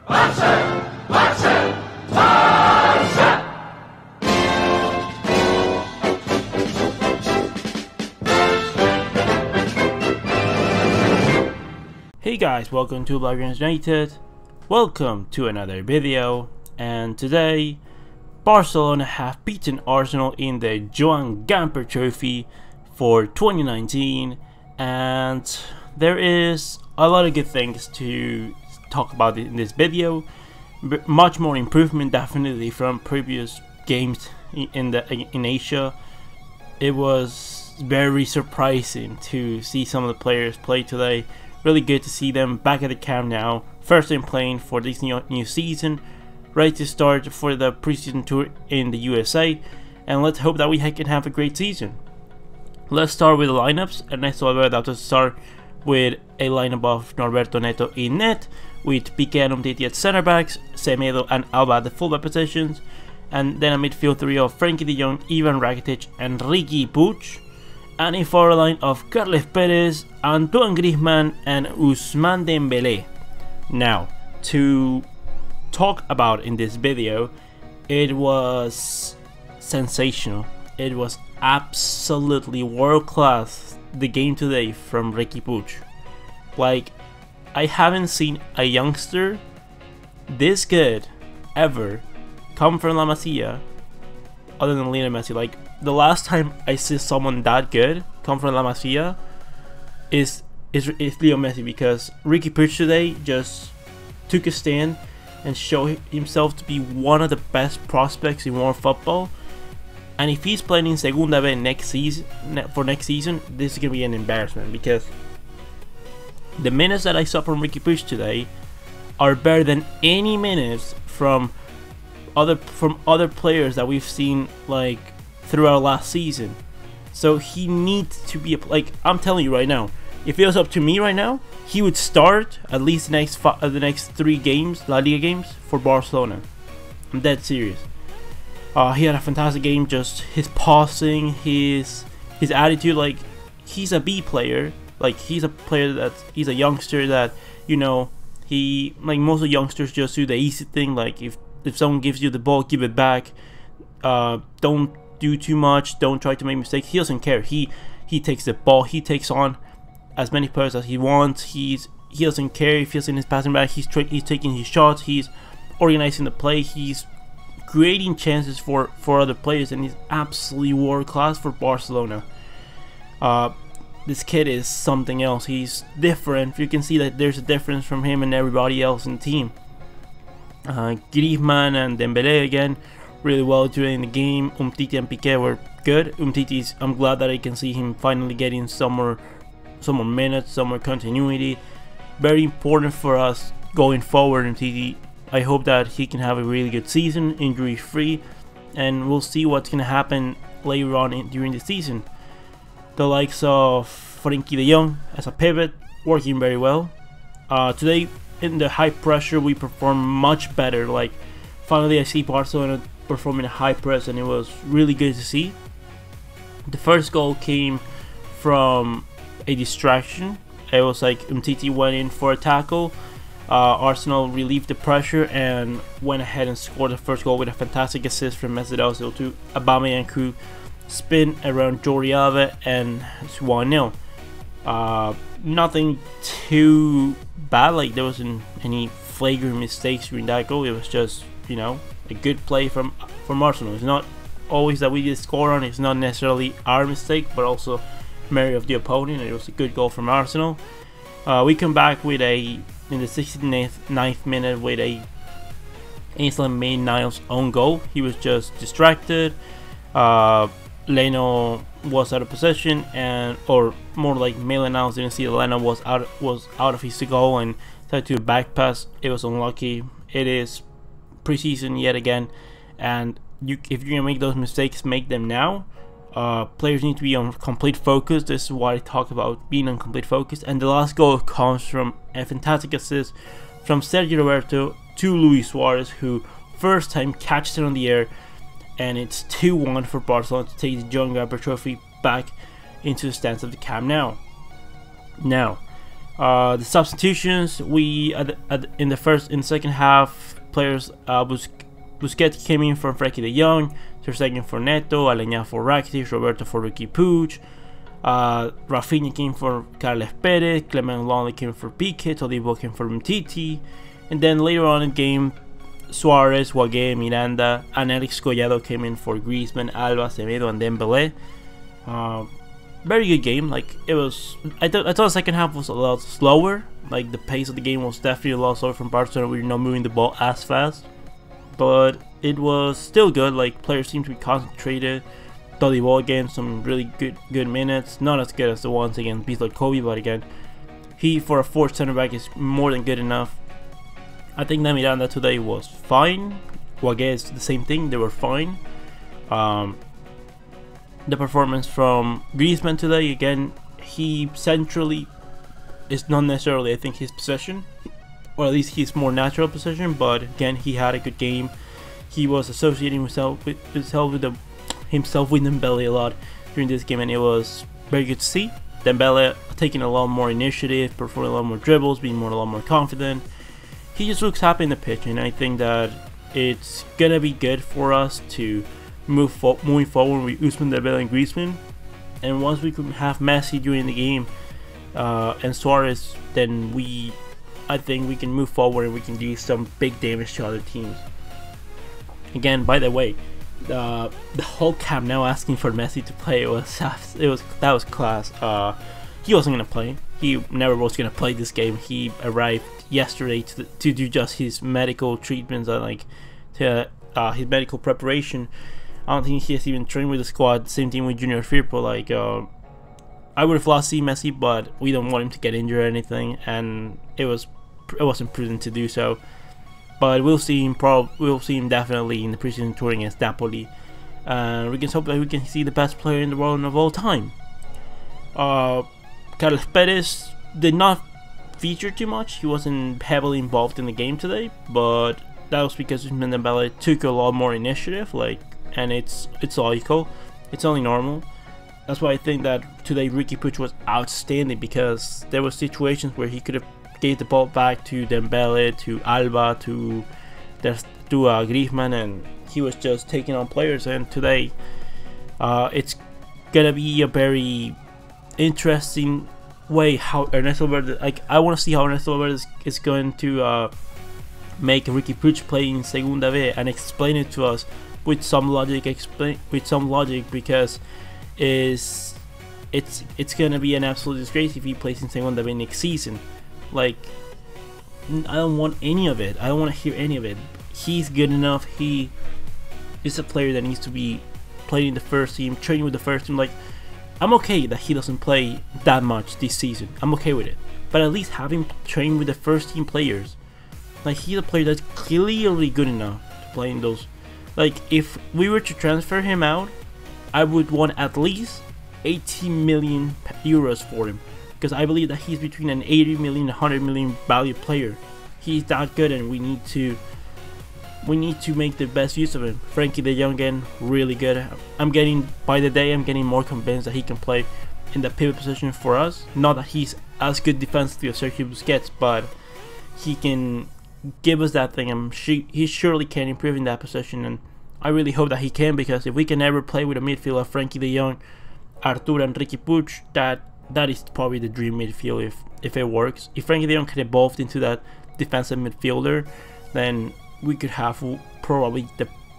Hey guys, welcome to Blogger's United. Welcome to another video, and today Barcelona have beaten Arsenal in the Joan Gamper Trophy for 2019, and there is a lot of good things to talk about in this video. Much more improvement definitely from previous games in Asia. It was very surprising to see some of the players play today. Really good to see them back at the camp now, first time playing for this new season, ready to start for the preseason tour in the USA, and let's hope that we can have a great season. Let's start with the lineups, and let's start with a lineup of Norberto Neto in net, with Piqué and Umtiti at center backs, Semedo and Alba at the fullback positions, and then a midfield three of Frenkie de Jong, Ivan Rakitic and Riqui Puig, and a forward line of Carles Perez, Antoine Griezmann and Ousmane Dembélé. Now, to talk about in this video, it was sensational. It was absolutely world class, the game today from Riqui Puig. Like, I haven't seen a youngster this good ever come from La Masia other than Lionel Messi. Like, the last time I see someone that good come from La Masia is Leo Messi, because Riqui Puig today just took a stand and showed himself to be one of the best prospects in world football. And if he's playing in Segunda B next season, this is gonna be an embarrassment, because the minutes that I saw from Riqui Puig today are better than any minutes from other players that we've seen like throughout last season. So he needs to be like, I'm telling you right now, if it was up to me right now, he would start at least the next 3 games, La Liga games for Barcelona. I'm dead serious. He had a fantastic game. Just his passing, his attitude. Like, he's a B player. Like, he's a youngster that, you know, he, like most of the youngsters, just do the easy thing. Like, if someone gives you the ball, give it back. Don't do too much. Don't try to make mistakes. He doesn't care. He takes the ball. He takes on as many players as he wants. He doesn't care if he's in his passing back. He's taking his shots. He's organizing the play. He's creating chances for other players, and he's absolutely world class for Barcelona. This kid is something else. He's different. You can see that there's a difference from him and everybody else in the team. Griezmann and Dembélé again really well during the game. Umtiti and Piqué were good. Umtiti's, I'm glad that I can see him finally getting some more minutes, some more continuity. Very important for us going forward. Umtiti, I hope that he can have a really good season, injury free, and we'll see what's gonna happen later on during the season. The likes of Frenkie de Jong as a pivot, working very well. Today in the high pressure we performed much better. Like, finally I see Barcelona performing a high press, and it was really good to see. The first goal came from a distraction. It was like Umtiti went in for a tackle. Arsenal relieved the pressure and went ahead and scored the first goal with a fantastic assist from Mesut Ozil to Aubameyang, who spin around Jordi Alba, and it's 1-0. Nothing too bad. Like, there wasn't any flagrant mistakes during that goal. It was just, you know, a good play from Arsenal. It's not always that we just score on. It's not necessarily our mistake, but also merit of the opponent. It was a good goal from Arsenal. We come back with in the 69th minute with a Ainsley Maitland-Niles own goal. He was just distracted. Leno was out of possession, or more like Maitland-Niles didn't see that Leno was out of his goal and tried to back pass. It was unlucky. It is preseason yet again, and if you're gonna make those mistakes, make them now. Players need to be on complete focus. This is why I talk about being on complete focus. And the last goal comes from a fantastic assist from Sergio Roberto to Luis Suarez, who first time catches it on the air, and it's 2-1 for Barcelona to take the Joan Gamper Trophy back into the stands of the Camp Nou. Now, The substitutions, in the second half, players Busquets came in for Frenkie de Jong, Ter Stegen for Neto, Aleñá for Rakitic, Roberto for Riqui Puig, Rafinha came for Carles Perez, Clement Longley came for Piqué, Todibo came for Mtiti, and then later on in the game, Suarez, Wagué, Miranda, and Alex Collado came in for Griezmann, Alba, Semedo, and Dembélé. Very good game. Like, it was. I thought the second half was a lot slower. Like, the pace of the game was definitely a lot slower from Barcelona. We were not moving the ball as fast, but it was still good. Like, players seemed to be concentrated. Todibo again, some really good minutes. Not as good as the ones against Bislar Kobe, but again, he for a fourth center back is more than good enough. I think that Miranda today was fine. Wagué is the same thing. They were fine. The performance from Griezmann today, again, he centrally is not necessarily, I think, his position, or at least his more natural position, but again, he had a good game. He was associating himself with Dembele a lot during this game, and it was very good to see. Dembele taking a lot more initiative, performing a lot more dribbles, being a lot more confident. He just looks happy in the pitch, and I think that it's gonna be good for us to moving forward with Ousmane Dembele and Griezmann. And once we can have Messi during the game and Suarez, then I think we can move forward and we can do some big damage to other teams. Again, by the way, the whole camp now asking for Messi to play that was class. He wasn't gonna play. He never was gonna play this game. He arrived yesterday to do just his medical treatments and his medical preparation. I don't think he has even trained with the squad. Same thing with Junior Firpo. Like, I would have loved to see Messi, but we don't want him to get injured or anything, and it wasn't prudent to do so. But we'll see him. We'll see him definitely in the preseason tour against Napoli. We can hope that we can see the best player in the world of all time. Carles Perez did not feature too much. He wasn't heavily involved in the game today, but that was because Ousmane Dembele took a lot more initiative. And it's logical. It's only normal. That's why I think that today Riqui Puig was outstanding, because there were situations where he could have gave the ball back to Dembele, to Alba, to Griezmann, and he was just taking on players. And today, it's gonna be a very interesting way how Ernesto Valverde. Like, I want to see how Ernesto Valverde is going to make Riqui Puig play in Segunda B and explain it to us with some logic. Because it's gonna be an absolute disgrace if he plays in Segunda B next season. Like, I don't want any of it. I don't want to hear any of it. He's good enough. He is a player that needs to be playing in the first team, training with the first team. Like, I'm okay that he doesn't play that much this season. I'm okay with it. But at least have him train with the first team players. Like, he's a player that's clearly good enough to play in those. Like, if we were to transfer him out, I would want at least 80 million euros for him, because I believe that he's between an 80 million and 100 million value player. He's that good, and we need to make the best use of him. Frenkie de Jong, again, really good. By the day, I'm getting more convinced that he can play in the pivot position for us. Not that he's as good defensively as Sergio Busquets, but he can give us that thing, and he surely can improve in that position. And I really hope that he can, because if we can ever play with a midfield of Frenkie de Jong, Artur, and Riqui Puig, that is probably the dream midfield if it works. If Frenkie de Jong can evolve into that defensive midfielder, then we could have probably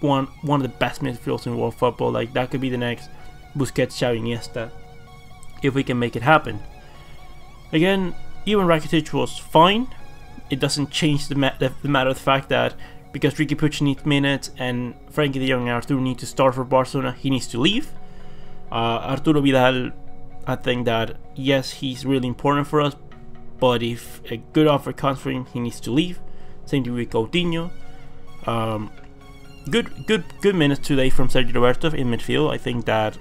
one of the best midfielders in world football. Like, that could be the next Busquets, Xavi, Iniesta, if we can make it happen. Again, even Rakitic was fine. It doesn't change the matter of the fact that because Riqui Puig needs minutes and Frenkie de Jong and Artur need to start for Barcelona, he needs to leave. Arturo Vidal, I think that yes, he's really important for us, but if a good offer comes for him, he needs to leave. Same thing with Coutinho. Good minutes today from Sergio Roberto in midfield. I think that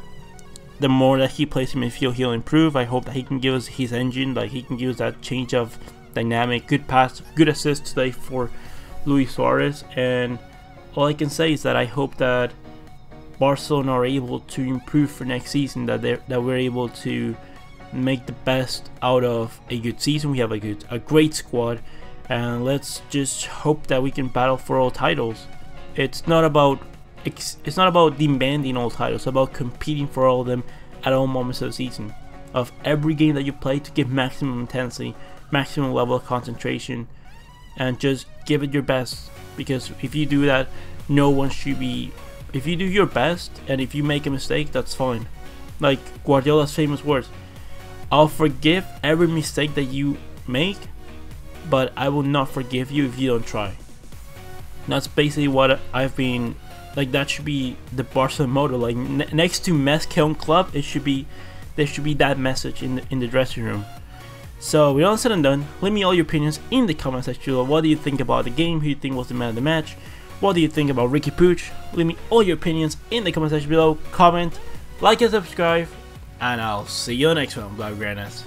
the more that he plays in midfield, he'll improve. I hope that he can give us his engine, like he can give us that change of dynamic. Good pass, good assist today for Luis Suarez. And all I can say is that I hope that Barcelona are able to improve for next season, that we're able to make the best out of a good season. We have a great squad, and let's just hope that we can battle for all titles. It's not about demanding all titles. It's about competing for all of them at all moments of the season. Of every game that you play, to give maximum intensity, maximum level of concentration, and just give it your best. Because if you do that, no one should be. If you do your best and if you make a mistake, that's fine. Like Guardiola's famous words: "I'll forgive every mistake that you make, but I will not forgive you if you don't try." That's basically what I've been like. That should be the Barcelona motto. Like next to Mezcal Club, there should be that message in the dressing room. So with all said and done, leave me all your opinions in the comment section below. What do you think about the game? Who do you think was the man of the match? What do you think about Riqui Puig? Leave me all your opinions in the comment section below. Comment, like and subscribe, and I'll see you next one, Blaugranas.